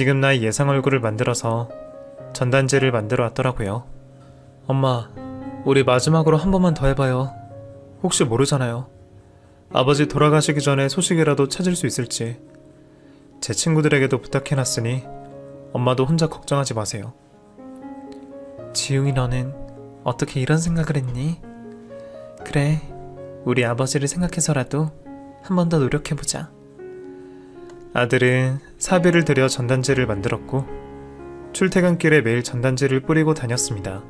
지금 나의 예상 얼굴을 만들어서 전단지를 만들어 왔더라고요. 엄마, 우리 마지막으로 한 번만 더 해봐요. 혹시 모르잖아요. 아버지 돌아가시기 전에 소식이라도 찾을 수 있을지. 제 친구들에게도 부탁해놨으니 엄마도 혼자 걱정하지 마세요. 지웅이, 너는 어떻게 이런 생각을 했니? 그래, 우리 아버지를 생각해서라도 한 번 더 노력해보자. 아들은 사비를 들여 전단지를 만들었고 출퇴근길에 매일 전단지를 뿌리고 다녔습니다.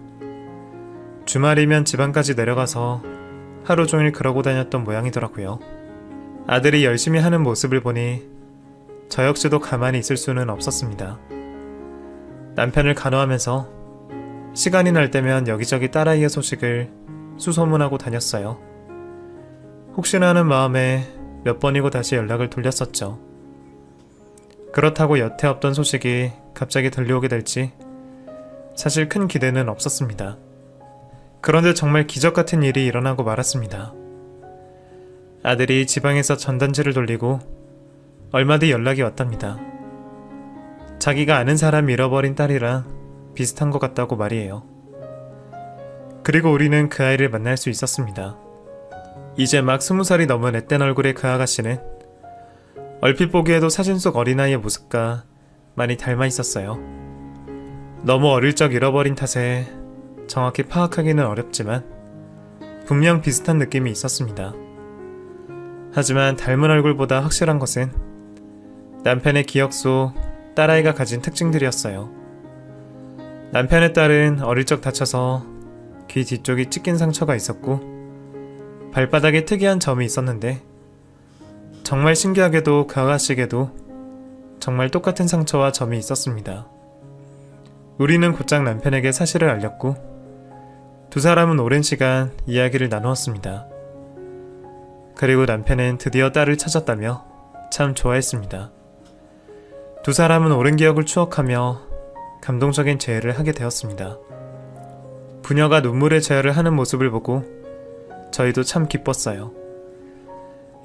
주말이면 지방까지 내려가서 하루 종일 그러고 다녔던 모양이더라고요. 아들이 열심히 하는 모습을 보니 저 역시도 가만히 있을 수는 없었습니다. 남편을 간호하면서 시간이 날 때면 여기저기 딸아이의 소식을 수소문하고 다녔어요. 혹시나 하는 마음에 몇 번이고 다시 연락을 돌렸었죠. 그렇다고 여태 없던 소식이 갑자기 들려오게 될지 사실 큰 기대는 없었습니다. 그런데 정말 기적 같은 일이 일어나고 말았습니다. 아들이 지방에서 전단지를 돌리고 얼마 뒤 연락이 왔답니다. 자기가 아는 사람이 잃어버린 딸이랑 비슷한 것 같다고 말이에요. 그리고 우리는 그 아이를 만날 수 있었습니다. 이제 막 20살이 넘은 앳된 얼굴의 그 아가씨는 얼핏 보기에도 사진 속 어린아이의 모습과 많이 닮아 있었어요. 너무 어릴 적 잃어버린 탓에 정확히 파악하기는 어렵지만 분명 비슷한 느낌이 있었습니다. 하지만 닮은 얼굴보다 확실한 것은 남편의 기억 속 딸아이가 가진 특징들이었어요. 남편의 딸은 어릴 적 다쳐서 귀 뒤쪽이 찢긴 상처가 있었고 발바닥에 특이한 점이 있었는데 정말 신기하게도 그 아가씨에게도 정말 똑같은 상처와 점이 있었습니다. 우리는 곧장 남편에게 사실을 알렸고 두 사람은 오랜 시간 이야기를 나누었습니다. 그리고 남편은 드디어 딸을 찾았다며 참 좋아했습니다. 두 사람은 오랜 기억을 추억하며 감동적인 재회를 하게 되었습니다. 부녀가 눈물의 재회를 하는 모습을 보고 저희도 참 기뻤어요.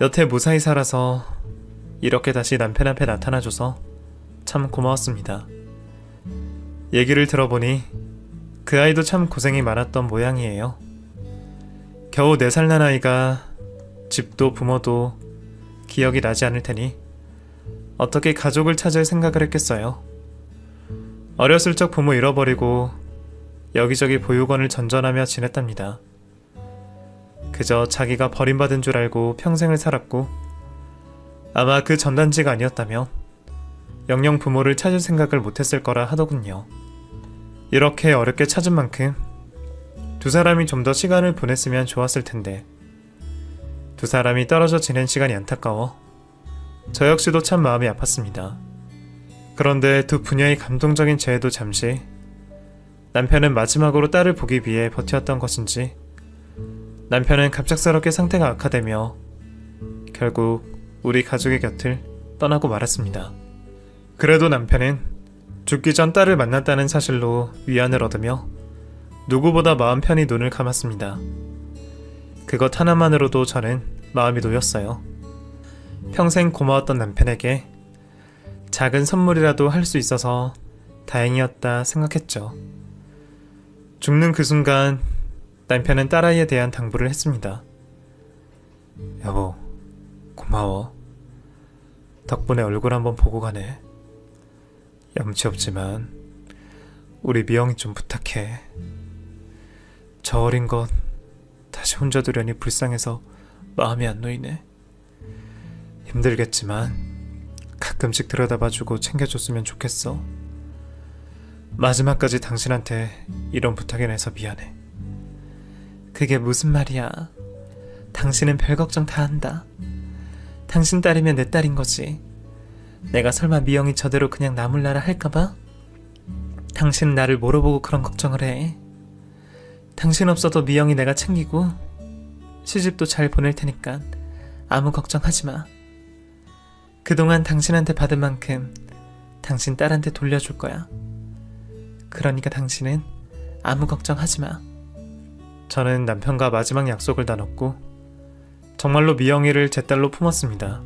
여태 무사히 살아서 이렇게 다시 남편 앞에 나타나줘서 참 고마웠습니다. 얘기를 들어보니 그 아이도 참 고생이 많았던 모양이에요. 겨우 4살 난 아이가 집도 부모도 기억이 나지 않을 테니 어떻게 가족을 찾을 생각을 했겠어요. 어렸을 적 부모 잃어버리고 여기저기 보육원을 전전하며 지냈답니다. 그저 자기가 버림받은 줄 알고 평생을 살았고 아마 그 전단지가 아니었다면 영영 부모를 찾을 생각을 못했을 거라 하더군요. 이렇게 어렵게 찾은 만큼 두 사람이 좀 더 시간을 보냈으면 좋았을 텐데 두 사람이 떨어져 지낸 시간이 안타까워 저 역시도 참 마음이 아팠습니다. 그런데 두 부녀의 감동적인 재회도 잠시 남편은 마지막으로 딸을 보기 위해 버텼던 것인지 남편은 갑작스럽게 상태가 악화되며 결국 우리 가족의 곁을 떠나고 말았습니다. 그래도 남편은 죽기 전 딸을 만났다는 사실로 위안을 얻으며 누구보다 마음 편히 눈을 감았습니다. 그것 하나만으로도 저는 마음이 놓였어요. 평생 고마웠던 남편에게 작은 선물이라도 할 수 있어서 다행이었다 생각했죠. 죽는 그 순간 남편은 딸아이에 대한 당부를 했습니다. 여보, 고마워. 덕분에 얼굴 한번 보고 가네. 염치 없지만 우리 미영이 좀 부탁해. 저 어린 것 다시 혼자 두려니 불쌍해서 마음이 안 놓이네. 힘들겠지만 가끔씩 들여다봐주고 챙겨줬으면 좋겠어. 마지막까지 당신한테 이런 부탁이나 해서 미안해. 그게 무슨 말이야. 당신은 별 걱정 다 한다. 당신 딸이면 내 딸인 거지. 내가 설마 미영이 저대로 그냥 나몰라라 할까봐? 당신은 나를 뭐로 보고 그런 걱정을 해. 당신 없어도 미영이 내가 챙기고 시집도 잘 보낼 테니까 아무 걱정하지 마. 그동안 당신한테 받은 만큼 당신 딸한테 돌려줄 거야. 그러니까 당신은 아무 걱정하지 마. 저는 남편과 마지막 약속을 나눴고 정말로 미영이를 제 딸로 품었습니다.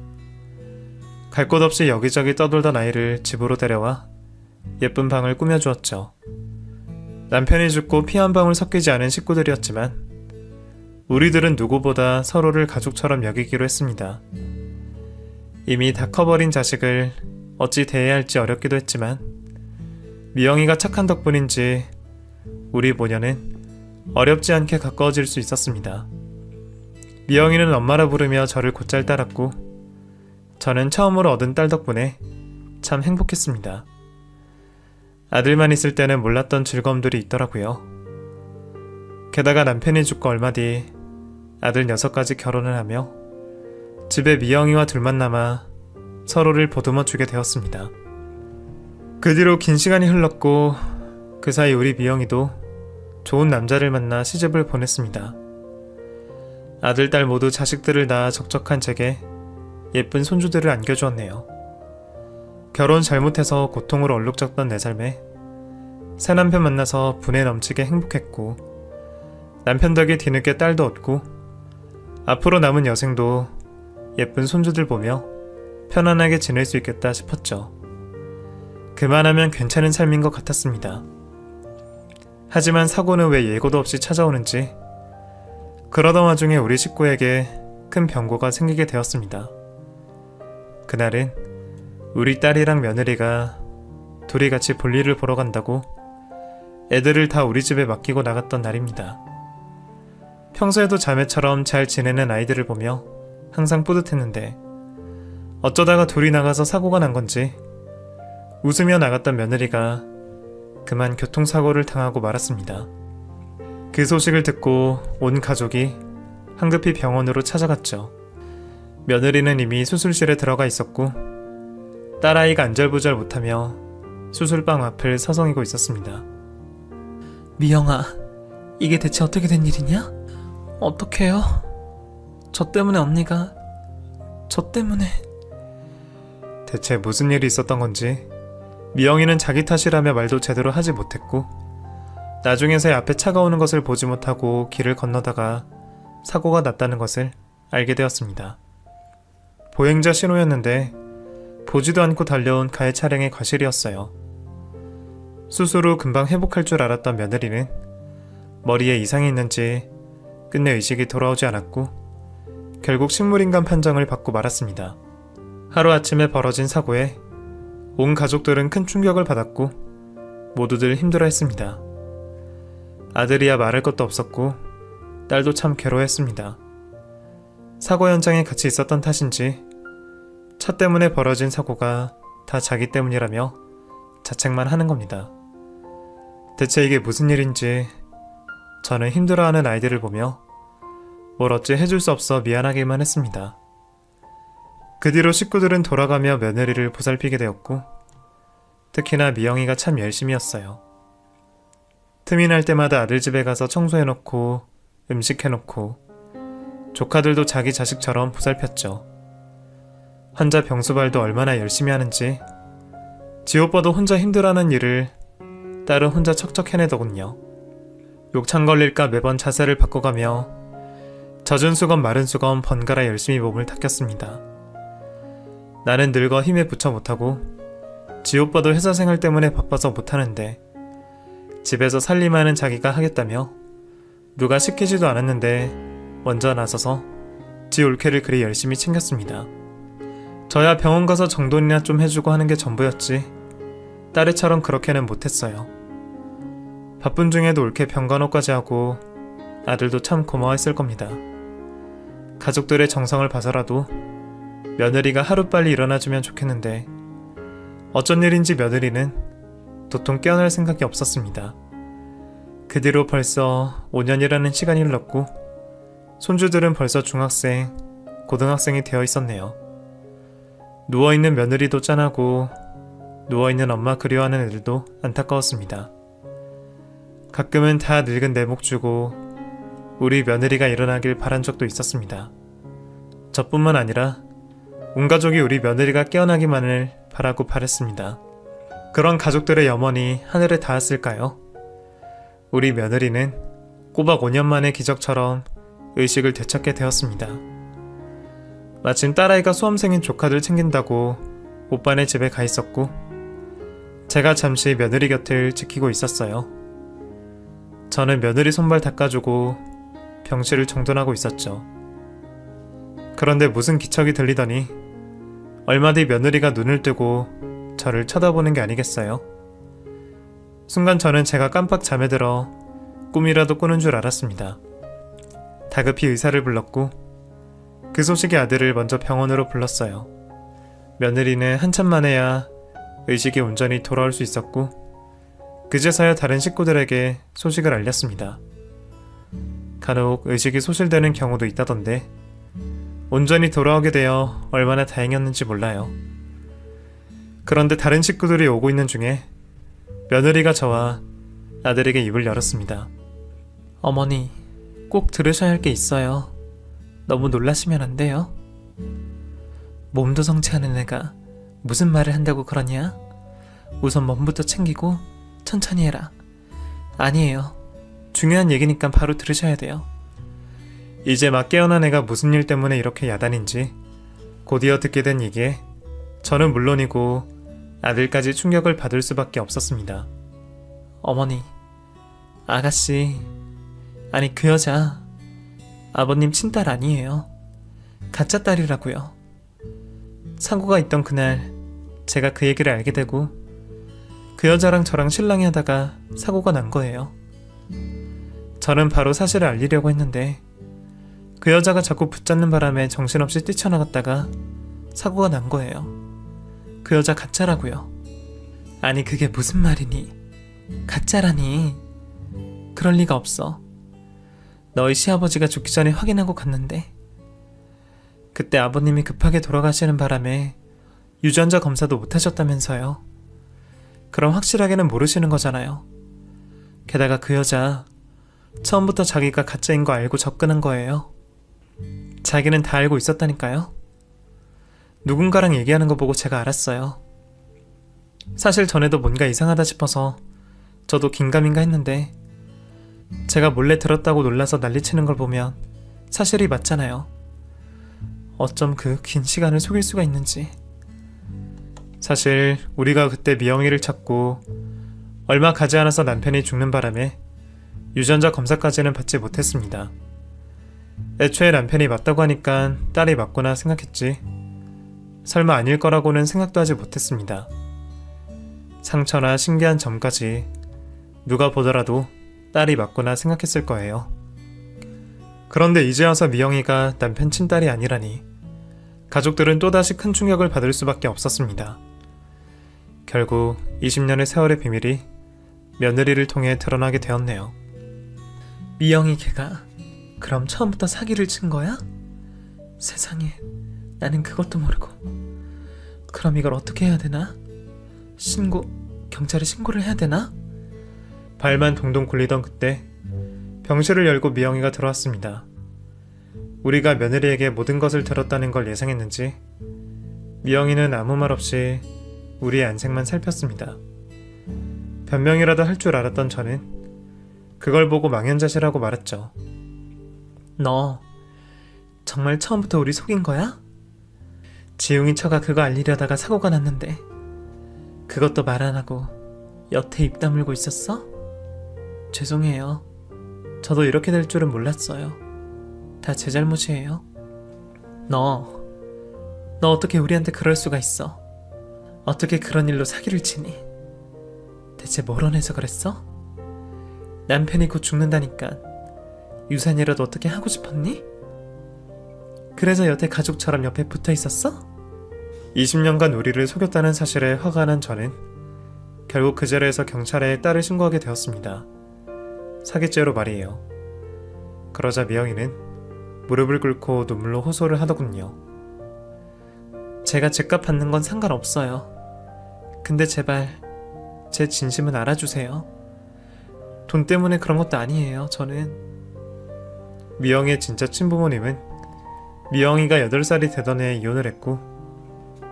갈 곳 없이 여기저기 떠돌던 아이를 집으로 데려와 예쁜 방을 꾸며주었죠. 남편이 죽고 피 한 방울 섞이지 않은 식구들이었지만 우리들은 누구보다 서로를 가족처럼 여기기로 했습니다. 이미 다 커버린 자식을 어찌 대해야 할지 어렵기도 했지만 미영이가 착한 덕분인지 우리 모녀는 어렵지 않게 가까워질 수 있었습니다. 미영이는 엄마라 부르며 저를 곧잘 따랐고 저는 처음으로 얻은 딸 덕분에 참 행복했습니다. 아들만 있을 때는 몰랐던 즐거움들이 있더라고요. 게다가 남편이 죽고 얼마 뒤 아들 6까지 결혼을 하며 집에 미영이와 둘만 남아 서로를 보듬어 주게 되었습니다. 그 뒤로 긴 시간이 흘렀고 그 사이 우리 미영이도 좋은 남자를 만나 시집을 보냈습니다. 아들, 딸 모두 자식들을 낳아 적적한 제게 예쁜 손주들을 안겨주었네요. 결혼 잘못해서 고통으로 얼룩졌던 내 삶에 새 남편 만나서 분에 넘치게 행복했고 남편 덕에 뒤늦게 딸도 얻고 앞으로 남은 여생도 예쁜 손주들 보며 편안하게 지낼 수 있겠다 싶었죠. 그만하면 괜찮은 삶인 것 같았습니다. 하지만 사고는 왜 예고도 없이 찾아오는지 그러던 와중에 우리 식구에게 큰 병고가 생기게 되었습니다. 그날은 우리 딸이랑 며느리가 둘이 같이 볼일을 보러 간다고 애들을 다 우리 집에 맡기고 나갔던 날입니다. 평소에도 자매처럼 잘 지내는 아이들을 보며 항상 뿌듯했는데 어쩌다가 둘이 나가서 사고가 난 건지 웃으며 나갔던 며느리가 그만 교통사고를 당하고 말았습니다. 그 소식을 듣고 온 가족이 황급히 병원으로 찾아갔죠. 며느리는 이미 수술실에 들어가 있었고 딸아이가 안절부절 못하며 수술방 앞을 서성이고 있었습니다. 미영아, 이게 대체 어떻게 된 일이냐? 어떡해요? 저 때문에 언니가... 저 때문에... 대체 무슨 일이 있었던 건지 미영이는 자기 탓이라며 말도 제대로 하지 못했고 나중에서야 앞에 차가 오는 것을 보지 못하고 길을 건너다가 사고가 났다는 것을 알게 되었습니다. 보행자 신호였는데 보지도 않고 달려온 가해 차량의 과실이었어요. 수술 후 금방 회복할 줄 알았던 며느리는 머리에 이상이 있는지 끝내 의식이 돌아오지 않았고 결국 식물인간 판정을 받고 말았습니다. 하루아침에 벌어진 사고에 온 가족들은 큰 충격을 받았고 모두들 힘들어했습니다. 아들이야 말할 것도 없었고 딸도 참 괴로워했습니다. 사고 현장에 같이 있었던 탓인지 차 때문에 벌어진 사고가 다 자기 때문이라며 자책만 하는 겁니다. 대체 이게 무슨 일인지 저는 힘들어하는 아이들을 보며 뭘 어찌 해줄 수 없어 미안하기만 했습니다. 그 뒤로 식구들은 돌아가며 며느리를 보살피게 되었고 특히나 미영이가 참 열심히였어요. 틈이 날 때마다 아들 집에 가서 청소해놓고 음식 해놓고 조카들도 자기 자식처럼 보살폈죠. 환자 병수발도 얼마나 열심히 하는지 지오빠도 혼자 힘들어하는 일을 딸은 혼자 척척 해내더군요. 욕창 걸릴까 매번 자세를 바꿔가며 젖은 수건 마른 수건 번갈아 열심히 몸을 닦였습니다. 나는 늙어 힘에 부쳐 못하고 지오빠도 회사 생활 때문에 바빠서 못하는데 집에서 살림하는 자기가 하겠다며 누가 시키지도 않았는데 먼저 나서서 지 올케를 그리 열심히 챙겼습니다. 저야 병원 가서 정돈이나 좀 해주고 하는 게 전부였지 딸애처럼 그렇게는 못했어요. 바쁜 중에도 올케 병간호까지 하고 아들도 참 고마워했을 겁니다. 가족들의 정성을 봐서라도 며느리가 하루빨리 일어나주면 좋겠는데 어쩐 일인지 며느리는 도통 깨어날 생각이 없었습니다. 그 뒤로 벌써 5년이라는 시간이 흘렀고 손주들은 벌써 중학생, 고등학생이 되어 있었네요. 누워있는 며느리도 짠하고 누워있는 엄마 그리워하는 애들도 안타까웠습니다. 가끔은 다 늙은 내목 주고 우리 며느리가 일어나길 바란 적도 있었습니다. 저뿐만 아니라 온 가족이 우리 며느리가 깨어나기만을 바라고 바랬습니다. 그런 가족들의 염원이 하늘에 닿았을까요? 우리 며느리는 꼬박 5년 만에 기적처럼 의식을 되찾게 되었습니다. 마침 딸아이가 수험생인 조카들 챙긴다고 오빠네 집에 가 있었고 제가 잠시 며느리 곁을 지키고 있었어요. 저는 며느리 손발 닦아주고 병실을 정돈하고 있었죠. 그런데 무슨 기척이 들리더니 얼마 뒤 며느리가 눈을 뜨고 저를 쳐다보는 게 아니겠어요? 순간 저는 제가 깜빡 잠에 들어 꿈이라도 꾸는 줄 알았습니다. 다급히 의사를 불렀고 그 소식에 아들을 먼저 병원으로 불렀어요. 며느리는 한참 만에야 의식이 온전히 돌아올 수 있었고 그제서야 다른 식구들에게 소식을 알렸습니다. 간혹 의식이 소실되는 경우도 있다던데 온전히 돌아오게 되어 얼마나 다행이었는지 몰라요. 그런데 다른 식구들이 오고 있는 중에 며느리가 저와 아들에게 입을 열었습니다. 어머니, 꼭 들으셔야 할 게 있어요. 너무 놀라시면 안 돼요. 몸도 성치 않은 애가 무슨 말을 한다고 그러냐? 우선 몸부터 챙기고 천천히 해라. 아니에요. 중요한 얘기니까 바로 들으셔야 돼요. 이제 막 깨어난 애가 무슨 일 때문에 이렇게 야단인지 곧이어 듣게 된 얘기에 저는 물론이고 아들까지 충격을 받을 수밖에 없었습니다. 어머니, 아가씨, 아니 그 여자 아버님 친딸 아니에요. 가짜 딸이라고요. 사고가 있던 그날 제가 그 얘기를 알게 되고 그 여자랑 저랑 실랑이 하다가 사고가 난 거예요. 저는 바로 사실을 알리려고 했는데 그 여자가 자꾸 붙잡는 바람에 정신없이 뛰쳐나갔다가 사고가 난 거예요. 그 여자 가짜라고요. 아니 그게 무슨 말이니? 가짜라니. 그럴 리가 없어. 너희 시아버지가 죽기 전에 확인하고 갔는데 그때 아버님이 급하게 돌아가시는 바람에 유전자 검사도 못하셨다면서요. 그럼 확실하게는 모르시는 거잖아요. 게다가 그 여자 처음부터 자기가 가짜인 거 알고 접근한 거예요. 자기는 다 알고 있었다니까요. 누군가랑 얘기하는 거 보고 제가 알았어요. 사실 전에도 뭔가 이상하다 싶어서 저도 긴가민가 했는데 제가 몰래 들었다고 놀라서 난리치는 걸 보면 사실이 맞잖아요. 어쩜 그 긴 시간을 속일 수가 있는지. 사실 우리가 그때 미영이를 찾고 얼마 가지 않아서 남편이 죽는 바람에 유전자 검사까지는 받지 못했습니다. 애초에 남편이 맞다고 하니까 딸이 맞구나 생각했지 설마 아닐 거라고는 생각도 하지 못했습니다. 상처나 신기한 점까지 누가 보더라도 딸이 맞구나 생각했을 거예요. 그런데 이제 와서 미영이가 남편 친딸이 아니라니 가족들은 또다시 큰 충격을 받을 수밖에 없었습니다. 결국 20년의 세월의 비밀이 며느리를 통해 드러나게 되었네요. 미영이 걔가 그럼 처음부터 사기를 친 거야? 세상에, 나는 그것도 모르고. 그럼 이걸 어떻게 해야 되나? 경찰에 신고를 해야 되나? 발만 동동 굴리던 그때 병실을 열고 미영이가 들어왔습니다. 우리가 며느리에게 모든 것을 들었다는 걸 예상했는지 미영이는 아무 말 없이 우리의 안색만 살폈습니다. 변명이라도 할 줄 알았던 저는 그걸 보고 망연자실하고 말했죠. 너 정말 처음부터 우리 속인 거야? 지웅이 처가 그거 알리려다가 사고가 났는데 그것도 말 안 하고 여태 입 다물고 있었어? 죄송해요. 저도 이렇게 될 줄은 몰랐어요. 다 제 잘못이에요. 너 어떻게 우리한테 그럴 수가 있어? 어떻게 그런 일로 사기를 치니? 대체 뭘 원해서 그랬어? 남편이 곧 죽는다니까 유산이라도 어떻게 하고 싶었니? 그래서 여태 가족처럼 옆에 붙어 있었어? 20년간 우리를 속였다는 사실에 화가 난 저는 결국 그 자리에서 경찰에 딸을 신고하게 되었습니다. 사기죄로 말이에요. 그러자 미영이는 무릎을 꿇고 눈물로 호소를 하더군요. 제가 죗값 받는 건 상관없어요. 근데 제발 제 진심은 알아주세요. 돈 때문에 그런 것도 아니에요, 저는. 미영이의 진짜 친부모님은 미영이가 8살이 되던 해에 이혼을 했고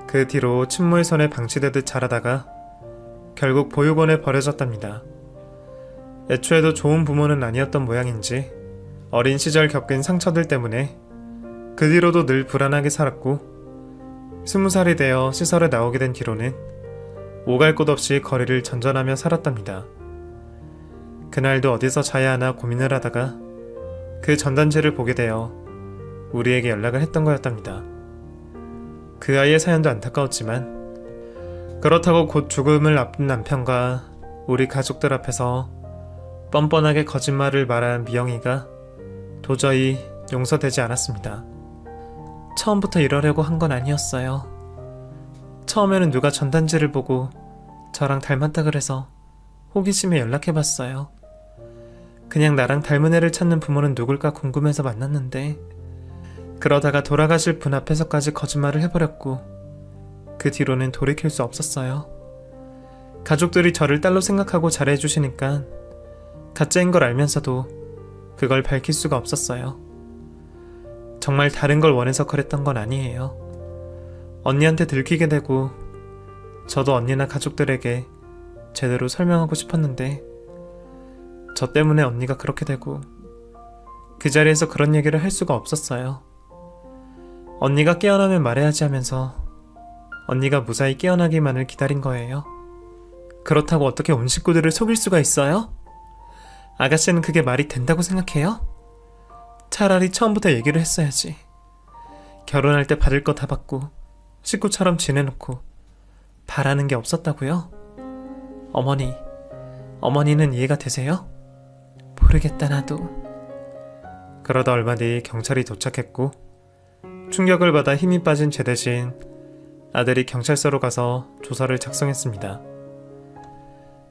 그 뒤로 친모의 손에 방치되듯 자라다가 결국 보육원에 버려졌답니다. 애초에도 좋은 부모는 아니었던 모양인지 어린 시절 겪은 상처들 때문에 그 뒤로도 늘 불안하게 살았고 20살이 되어 시설에 나오게 된 뒤로는 오갈 곳 없이 거리를 전전하며 살았답니다. 그날도 어디서 자야 하나 고민을 하다가 그 전단지를 보게 되어 우리에게 연락을 했던 거였답니다. 그 아이의 사연도 안타까웠지만 그렇다고 곧 죽음을 앞둔 남편과 우리 가족들 앞에서 뻔뻔하게 거짓말을 말한 미영이가 도저히 용서되지 않았습니다. 처음부터 이러려고 한 건 아니었어요. 처음에는 누가 전단지를 보고 저랑 닮았다 그래서 호기심에 연락해봤어요. 그냥 나랑 닮은 애를 찾는 부모는 누굴까 궁금해서 만났는데 그러다가 돌아가실 분 앞에서까지 거짓말을 해버렸고 그 뒤로는 돌이킬 수 없었어요. 가족들이 저를 딸로 생각하고 잘해주시니까 가짜인 걸 알면서도 그걸 밝힐 수가 없었어요. 정말 다른 걸 원해서 그랬던 건 아니에요. 언니한테 들키게 되고 저도 언니나 가족들에게 제대로 설명하고 싶었는데 저 때문에 언니가 그렇게 되고 그 자리에서 그런 얘기를 할 수가 없었어요. 언니가 깨어나면 말해야지 하면서 언니가 무사히 깨어나기만을 기다린 거예요. 그렇다고 어떻게 온 식구들을 속일 수가 있어요? 아가씨는 그게 말이 된다고 생각해요? 차라리 처음부터 얘기를 했어야지. 결혼할 때 받을 거 다 받고 식구처럼 지내놓고 바라는 게 없었다고요? 어머니는 이해가 되세요? 모르겠다 나도. 그러다 얼마 뒤 경찰이 도착했고 충격을 받아 힘이 빠진 제 대신 아들이 경찰서로 가서 조서를 작성했습니다.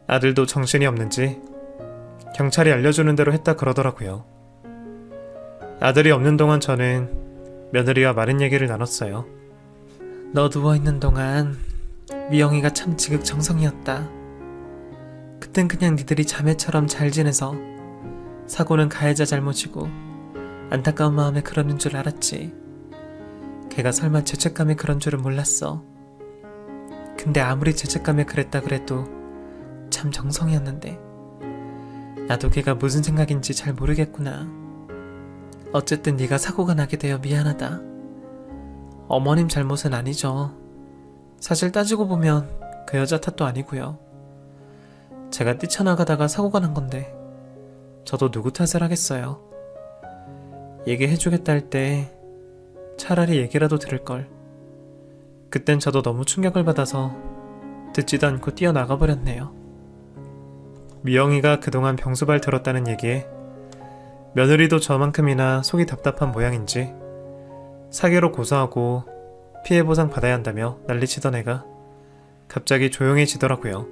아들도 정신이 없는지 경찰이 알려주는 대로 했다 그러더라고요. 아들이 없는 동안 저는 며느리와 많은 얘기를 나눴어요. 너 누워있는 동안 미영이가 참 지극정성이었다. 그땐 그냥 니들이 자매처럼 잘 지내서 사고는 가해자 잘못이고 안타까운 마음에 그러는 줄 알았지. 걔가 설마 죄책감에 그런 줄은 몰랐어. 근데 아무리 죄책감에 그랬다 그래도 참 정성이었는데 나도 걔가 무슨 생각인지 잘 모르겠구나. 어쨌든 네가 사고가 나게 되어 미안하다. 어머님 잘못은 아니죠. 사실 따지고 보면 그 여자 탓도 아니고요. 제가 뛰쳐나가다가 사고가 난 건데 저도 누구 탓을 하겠어요. 얘기해주겠다 할 때 차라리 얘기라도 들을걸. 그땐 저도 너무 충격을 받아서 듣지도 않고 뛰어나가버렸네요. 미영이가 그동안 병수발 들었다는 얘기에 며느리도 저만큼이나 속이 답답한 모양인지 사기로 고소하고 피해보상 받아야 한다며 난리치던 애가 갑자기 조용해지더라고요.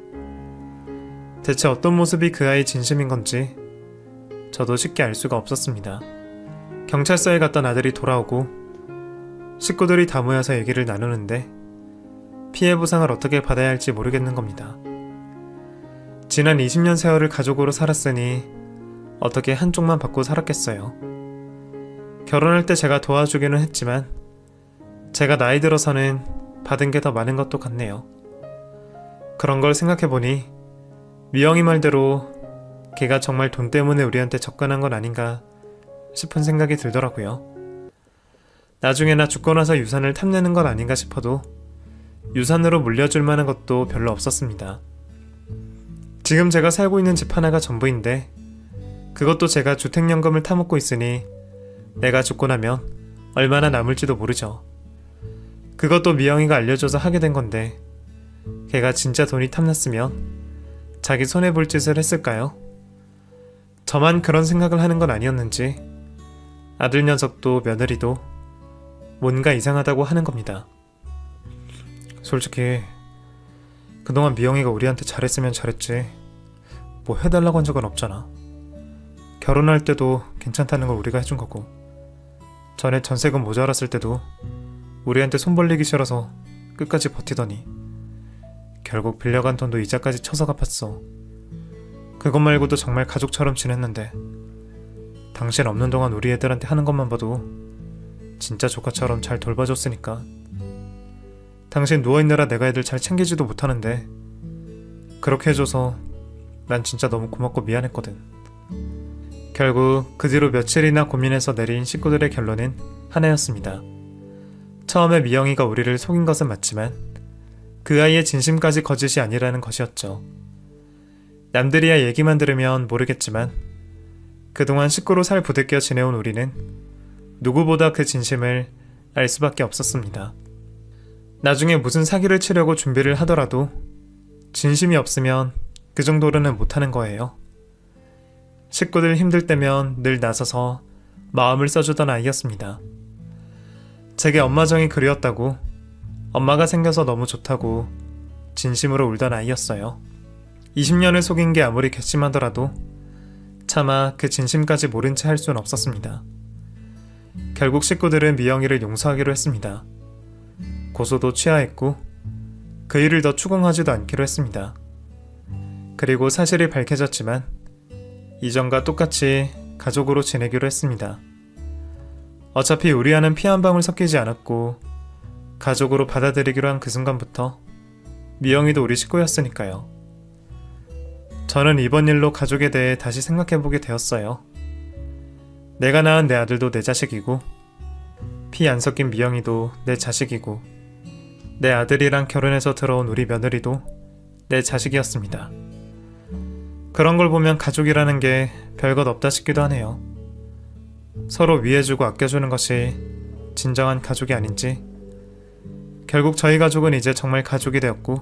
대체 어떤 모습이 그 아이의 진심인 건지 저도 쉽게 알 수가 없었습니다. 경찰서에 갔던 아들이 돌아오고 식구들이 다 모여서 얘기를 나누는데 피해 보상을 어떻게 받아야 할지 모르겠는 겁니다. 지난 20년 세월을 가족으로 살았으니 어떻게 한쪽만 받고 살았겠어요. 결혼할 때 제가 도와주기는 했지만 제가 나이 들어서는 받은 게 더 많은 것도 같네요. 그런 걸 생각해보니 미영이 말대로 걔가 정말 돈 때문에 우리한테 접근한 건 아닌가 싶은 생각이 들더라고요. 나중에 나 죽고 나서 유산을 탐내는 건 아닌가 싶어도 유산으로 물려줄 만한 것도 별로 없었습니다. 지금 제가 살고 있는 집 하나가 전부인데 그것도 제가 주택연금을 타먹고 있으니 내가 죽고 나면 얼마나 남을지도 모르죠. 그것도 미영이가 알려줘서 하게 된 건데 걔가 진짜 돈이 탐났으면 자기 손해볼 짓을 했을까요? 저만 그런 생각을 하는 건 아니었는지 아들 녀석도 며느리도 뭔가 이상하다고 하는 겁니다. 솔직히 그동안 미영이가 우리한테 잘했으면 잘했지 뭐 해달라고 한 적은 없잖아. 결혼할 때도 괜찮다는 걸 우리가 해준 거고 전에 전세금 모자랐을 때도 우리한테 손 벌리기 싫어서 끝까지 버티더니 결국 빌려간 돈도 이자까지 쳐서 갚았어. 그것 말고도 정말 가족처럼 지냈는데 당신 없는 동안 우리 애들한테 하는 것만 봐도 진짜 조카처럼 잘 돌봐줬으니까. 당신 누워있느라 내가 애들 잘 챙기지도 못하는데 그렇게 해줘서 난 진짜 너무 고맙고 미안했거든. 결국 그 뒤로 며칠이나 고민해서 내린 식구들의 결론은 하나였습니다. 처음에 미영이가 우리를 속인 것은 맞지만 그 아이의 진심까지 거짓이 아니라는 것이었죠. 남들이야 얘기만 들으면 모르겠지만 그동안 식구로 살 부대껴 지내온 우리는 누구보다 그 진심을 알 수밖에 없었습니다. 나중에 무슨 사기를 치려고 준비를 하더라도 진심이 없으면 그 정도로는 못하는 거예요. 식구들 힘들 때면 늘 나서서 마음을 써주던 아이였습니다. 제게 엄마 정이 그리웠다고, 엄마가 생겨서 너무 좋다고 진심으로 울던 아이였어요. 20년을 속인 게 아무리 괘씸하더라도 차마 그 진심까지 모른 채 할 수는 없었습니다. 결국 식구들은 미영이를 용서하기로 했습니다. 고소도 취하했고 그 일을 더 추궁하지도 않기로 했습니다. 그리고 사실이 밝혀졌지만 이전과 똑같이 가족으로 지내기로 했습니다. 어차피 우리와는 피 한 방울 섞이지 않았고 가족으로 받아들이기로 한 그 순간부터 미영이도 우리 식구였으니까요. 저는 이번 일로 가족에 대해 다시 생각해보게 되었어요. 내가 낳은 내 아들도 내 자식이고 피 안 섞인 미영이도 내 자식이고 내 아들이랑 결혼해서 들어온 우리 며느리도 내 자식이었습니다. 그런 걸 보면 가족이라는 게 별것 없다 싶기도 하네요. 서로 위해주고 아껴주는 것이 진정한 가족이 아닌지, 결국 저희 가족은 이제 정말 가족이 되었고